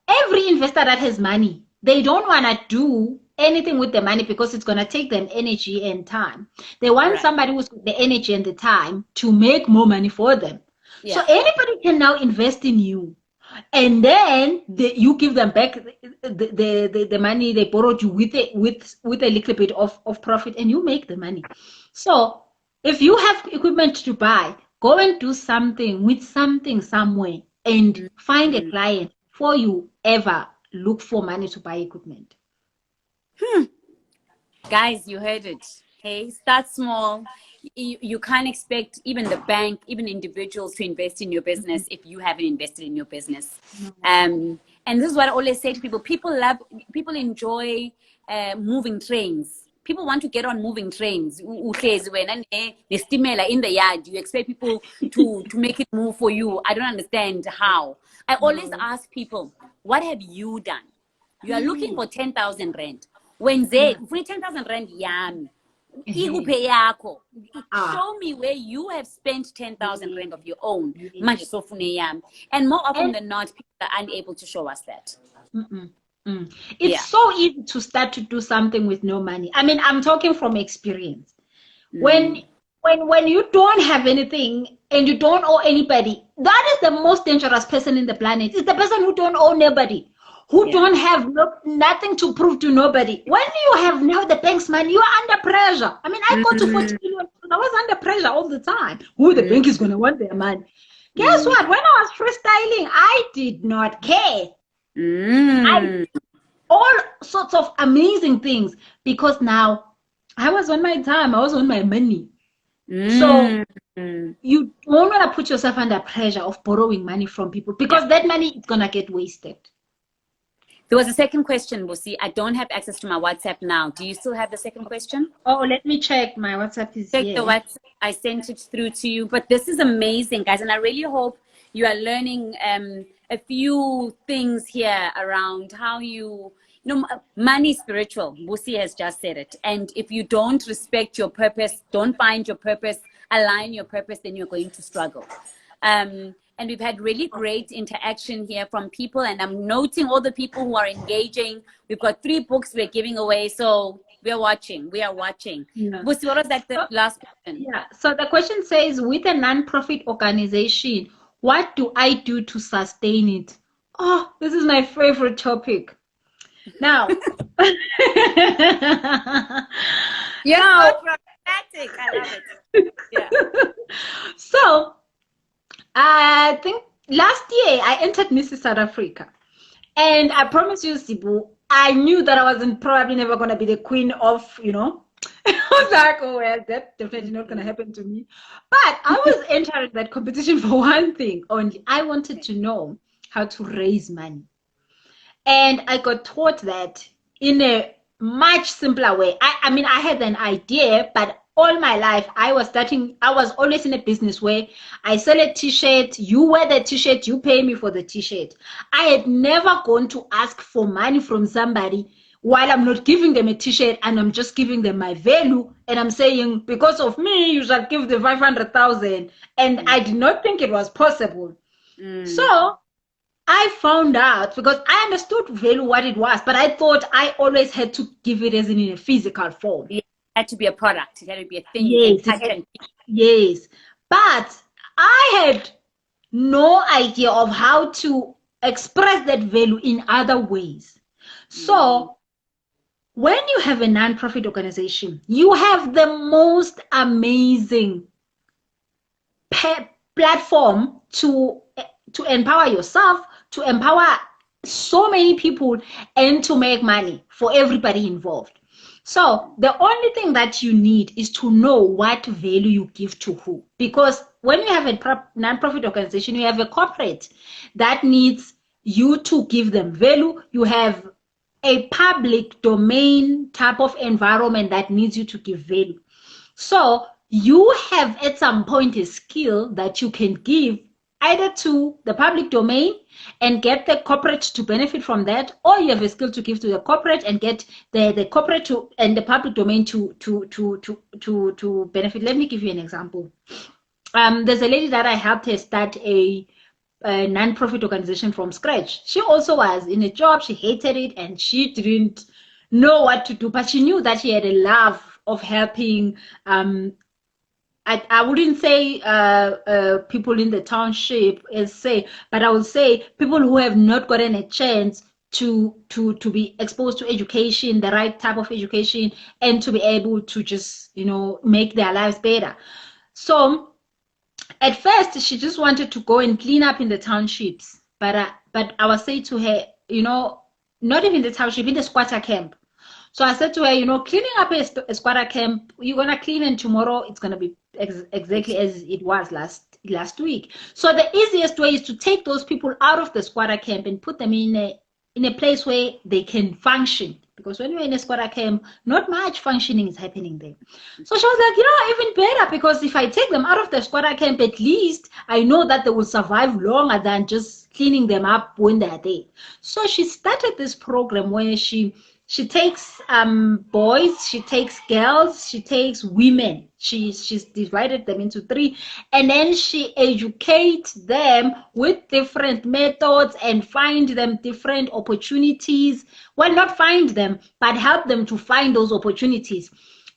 every investor that has money, they don't want to do anything with the money because it's going to take them energy and time. They want somebody who's got the energy and the time to make more money for them. So anybody can now invest in you. And then you give them back the money they borrowed you with a little bit of profit, and you make the money. So if you have equipment to buy, go and do something with something somewhere and find a client before you ever look for money to buy equipment. Guys, you heard it. Hey, start small. You can't expect even the bank, even individuals to invest in your business if you haven't invested in your business. And this is what I always say to people. People enjoy moving trains. People want to get on moving trains. In the yard, you expect people to make it move for you. I don't understand how. I always ask people, what have you done? You are looking for 10,000 rand. When they, 10,000 rand yami. Show me where you have spent 10,000 rand of your own. And more often than not, people are unable to show us that. It's so easy to start to do something with no money. I mean, I'm talking from experience. When you don't have anything and you don't owe anybody, that is the most dangerous person in the planet. It's the person who don't owe nobody, who don't have nothing to prove to nobody. When you have now the bank's money, you are under pressure. I mean, I got to 40 million. I was under pressure all the time. Who the bank is going to want their money? Guess what? When I was freestyling, I did not care. All sorts of amazing things, because now I was on my time, I was on my money. So you don't want to put yourself under pressure of borrowing money from people, because that money is gonna get wasted. There was a second question, Busi. I don't have access to my WhatsApp now. Do you still have the second question? Oh, let me check. My WhatsApp is check here. The WhatsApp. I sent it through to you. But this is amazing, guys, and I really hope you are learning a few things here around how money is spiritual. Busi has just said it. And if you don't respect your purpose, don't find your purpose, align your purpose, then you're going to struggle. And we've had really great interaction here from people, and I'm noting all the people who are engaging. We've got 3 books we're giving away, so we're watching. We are watching. Busi, what was that the last question? Yeah, so the question says, with a non-profit organization, what do I do to sustain it? Oh, this is my favorite topic. Now, you're so dramatic. I love it. Yeah. So, I think last year I entered Mrs. South Africa, and I promise you, Sibu, I knew that I wasn't probably never going to be the queen of, I was like, oh, well, that's definitely not going to happen to me. But I was entering that competition for one thing only. I wanted to know how to raise money. And I got taught that in a much simpler way. I mean, I had an idea, but all my life, I was always in a business where I sell a t-shirt, you wear the t-shirt, you pay me for the t-shirt. I had never gone to ask for money from somebody while I'm not giving them a t-shirt, and I'm just giving them my value, and I'm saying, because of me, you shall give the 500,000. And I did not think it was possible. So I found out, because I understood value what it was, but I thought I always had to give it as in a physical form. It had to be a product. It had to be a thing. Yes. But I had no idea of how to express that value in other ways. So when you have a non-profit organization, you have the most amazing platform to empower yourself, to empower so many people and to make money for everybody involved. So the only thing that you need is to know what value you give to who. Because when you have a non-profit organization, you have a corporate that needs you to give them value. You have a public domain type of environment that needs you to give value. So you have at some point a skill that you can give either to the public domain and get the corporate to benefit from that, or you have a skill to give to the corporate and get the corporate to and the public domain to benefit. Let me give you an example. There's a lady that I helped her start a non-profit organization from scratch. She also was in a job, she hated it, and she didn't know what to do, but she knew that she had a love of helping. I wouldn't say people in the township but I would say people who have not gotten a chance to be exposed to education, the right type of education, and to be able to just make their lives better. So at first, she just wanted to go and clean up in the townships, but I was saying to her, not even the township, in the squatter camp. So I said to her, cleaning up a squatter camp, you're gonna clean, and tomorrow it's gonna be exactly as it was last week. So the easiest way is to take those people out of the squatter camp and put them in a place where they can function. Because when you're in a squatter camp, not much functioning is happening there. So she was like, even better, because if I take them out of the squatter camp, at least I know that they will survive longer than just cleaning them up when they're there. So she started this program where she takes boys, she takes girls, she takes women. She's divided them into 3, and then she educates them with different methods and find them different opportunities. Well, not find them, but help them to find those opportunities.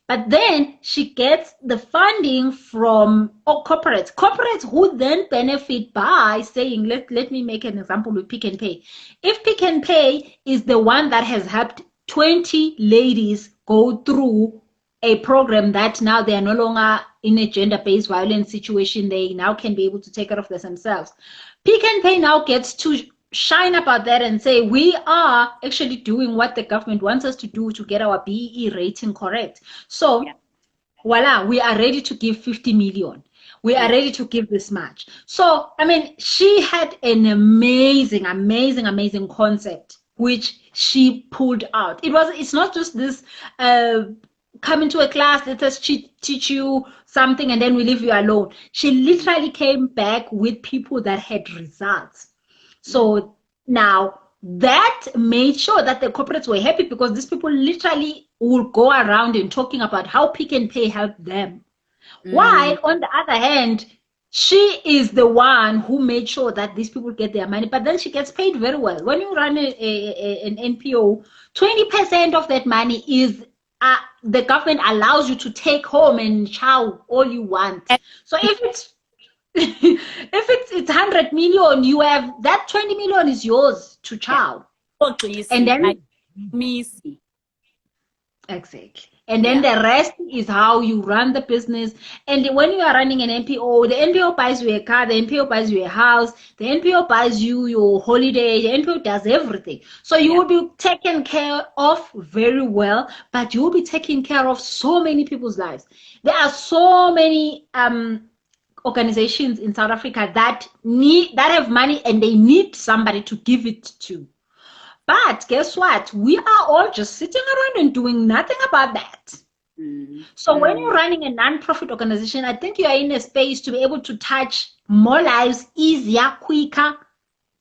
But then she gets the funding from corporates who then benefit by saying, let me make an example with Pick and Pay. If Pick and Pay is the one that has helped 20 ladies go through a program that now they are no longer in a gender-based violence situation, they now can be able to take care of themselves. Pick and Pay now gets to shine about that and say, we are actually doing what the government wants us to do to get our BEE rating correct. So voila, we are ready to give 50 million. We are ready to give this much. So, I mean, she had an amazing concept which she pulled out. It's not just this come into a class, let us teach you something and then we leave you alone. She literally came back with people that had results. So now that made sure that the corporates were happy, because these people literally will go around and talking about how Pick and Pay helped them. While on the other hand, she is the one who made sure that these people get their money, but then she gets paid very well. When you run an NPO, 20% of that money is the government allows you to take home and chow all you want. So if it's it's 100 million, you have that 20 million is yours to chow. And then exactly. And then the rest is how you run the business. And when you are running an NPO, the NPO buys you a car, the NPO buys you a house, the NPO buys you your holiday, the NPO does everything. So you will be taken care of very well, but you will be taking care of so many people's lives. There are so many organizations in South Africa that have money and they need somebody to give it to. But guess what? We are all just sitting around and doing nothing about that. So when you're running a non-profit organization, I think you are in a space to be able to touch more lives easier, quicker,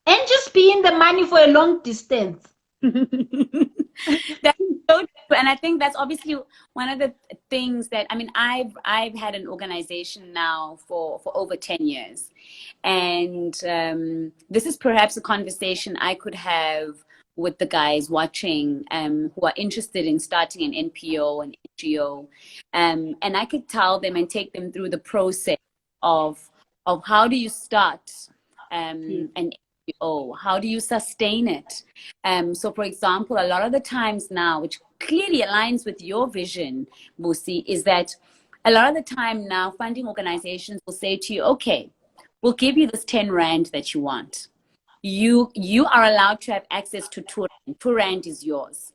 and just be in the money for a long distance. That's so true. And I think that's obviously one of the things that, I mean, I've had an organization now for over 10 years. And this is perhaps a conversation I could have with the guys watching who are interested in starting an NPO and NGO. And I could tell them and take them through the process of how do you start an NPO? How do you sustain it? So for example, a lot of the times now, which clearly aligns with your vision, Busi, is that a lot of the time now funding organizations will say to you, okay, we'll give you this 10 Rand that you want. you are allowed to have access to 2 rand. 2 rand is yours.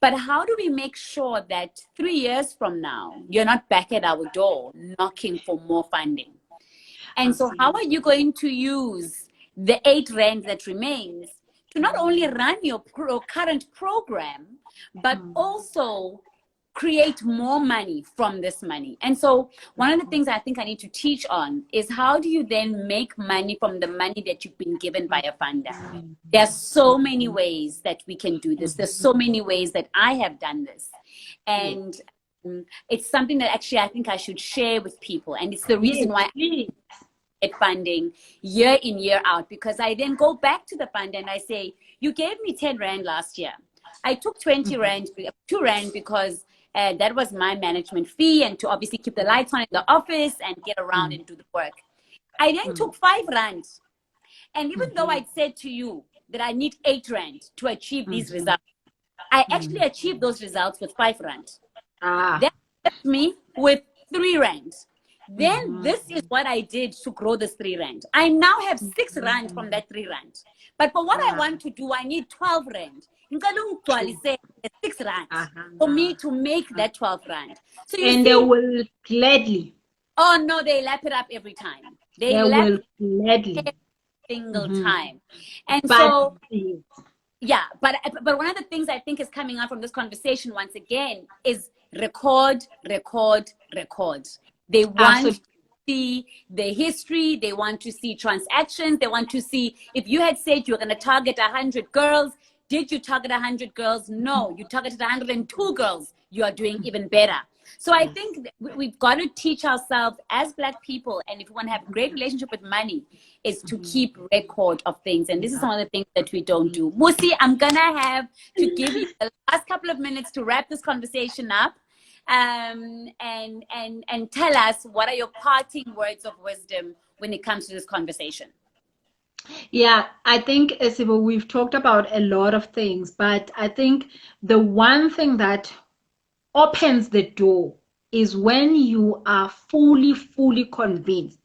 But how do we make sure that 3 years from now, you're not back at our door knocking for more funding? And so how are you going to use the 8 rand that remains to not only run your current program, but also create more money from this money? And so one of the things I think I need to teach on is how do you then make money from the money that you've been given by a funder? There's so many ways that we can do this. There's so many ways that I have done this. And it's something that actually I think I should share with people. And it's the reason why I get funding year in, year out, because I then go back to the fund and I say, you gave me 10 rand last year. I took 20 rand, 2 rand, because that was my management fee, and to obviously keep the lights on in the office and get around and do the work. I then took 5 rand. And even though I'd said to you that I need 8 rand to achieve these results, I actually achieved those results with 5 rand. That left me with 3 rand. Then this is what I did to grow this 3 rand. I now have 6 rand from that 3 rand. But for what I want to do, I need 12 rand. 6 rand for me to make that 12 rand. So you see, they will gladly. Oh no, they lap it up every time. They will gladly every single time. And so yeah, but one of the things I think is coming out from this conversation once again is record. They want to see the history. They want to see transactions. They want to see, if you had said you're going to target 100 girls, did you target 100 girls? No, you targeted 102 girls. You are doing even better. So I think we've got to teach ourselves as Black people, and if we want to have a great relationship with money, is to keep record of things. And this is one of the things that we don't do. Musi, I'm going to have to give you the last couple of minutes to wrap this conversation up. And tell us, what are your parting words of wisdom when it comes to this conversation? Yeah, I think, Sibu, we've talked about a lot of things, but I think the one thing that opens the door is when you are fully convinced.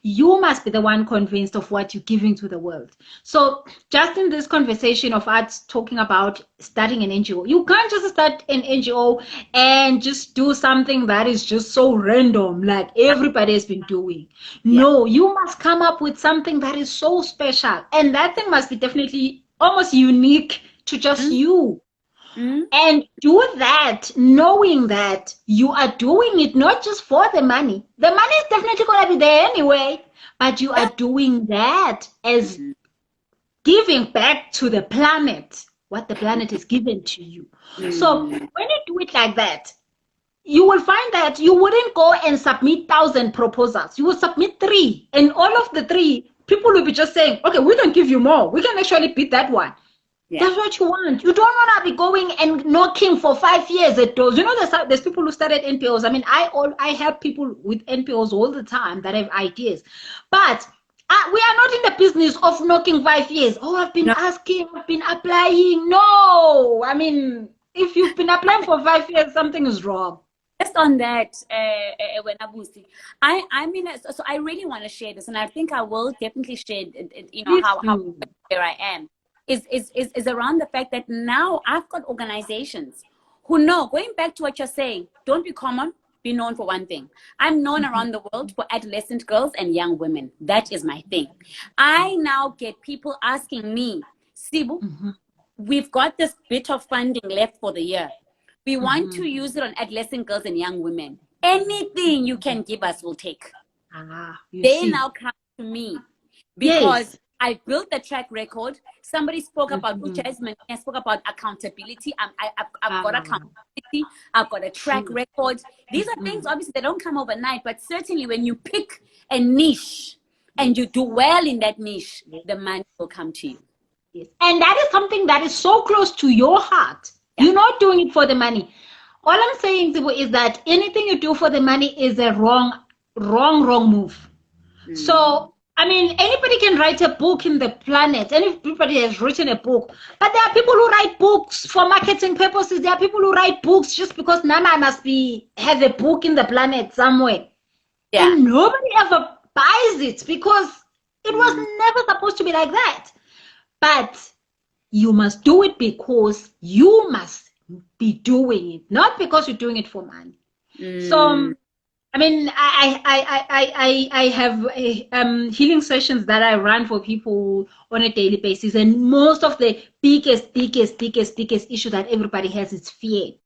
You must be the one convinced of what you're giving to the world. So just in this conversation of us talking about starting an NGO, you can't just start an NGO and just do something that is just so random like everybody has been doing. No, you must come up with something that is so special, and that thing must be definitely almost unique to just you. And do that knowing that you are doing it not just for the money. The money is definitely going to be there anyway, but you are doing that as giving back to the planet what the planet is given to you. So when you do it like that, you will find that you wouldn't go and submit 1,000 proposals. You will submit 3, and all of the 3 people will be just saying, okay, we can give you more. We can actually beat that one. That's what you want. You don't want to be going and knocking for 5 years at doors. You know, there's people who started NPOs. I mean, I help people with NPOs all the time that have ideas. But we are not in the business of knocking 5 years. Oh, I've been asking, I've been applying. No. I mean, if you've been applying for 5 years, something is wrong. Just on that, I mean, so I really want to share this, and I think I will definitely share, how where I am. Is around the fact that now I've got organizations who know, going back to what you're saying, don't be common, be known for one thing. I'm known around the world for adolescent girls and young women. That is my thing. I now get people asking me, Sibu, we've got this bit of funding left for the year. We want to use it on adolescent girls and young women. Anything you can give us, we'll take. They now come to me because I built the track record. Somebody spoke about Jasmine. I spoke about accountability. I've got accountability. I've got a track record. These are things, obviously, they don't come overnight, but certainly when you pick a niche and you do well in that niche, the money will come to you. Yes. And that is something that is so close to your heart. You're not doing it for the money. All I'm saying, Zibo, is that anything you do for the money is a wrong move. So, I mean, anybody can write a book in the planet. Everybody has written a book. But there are people who write books for marketing purposes. There are people who write books just because Nana must have a book in the planet somewhere. And nobody ever buys it because It was never supposed to be like that. But you must do it because you must be doing it, not because you're doing it for money. So, I mean, I have healing sessions that I run for people on a daily basis, and most of the biggest issue that everybody has is fear.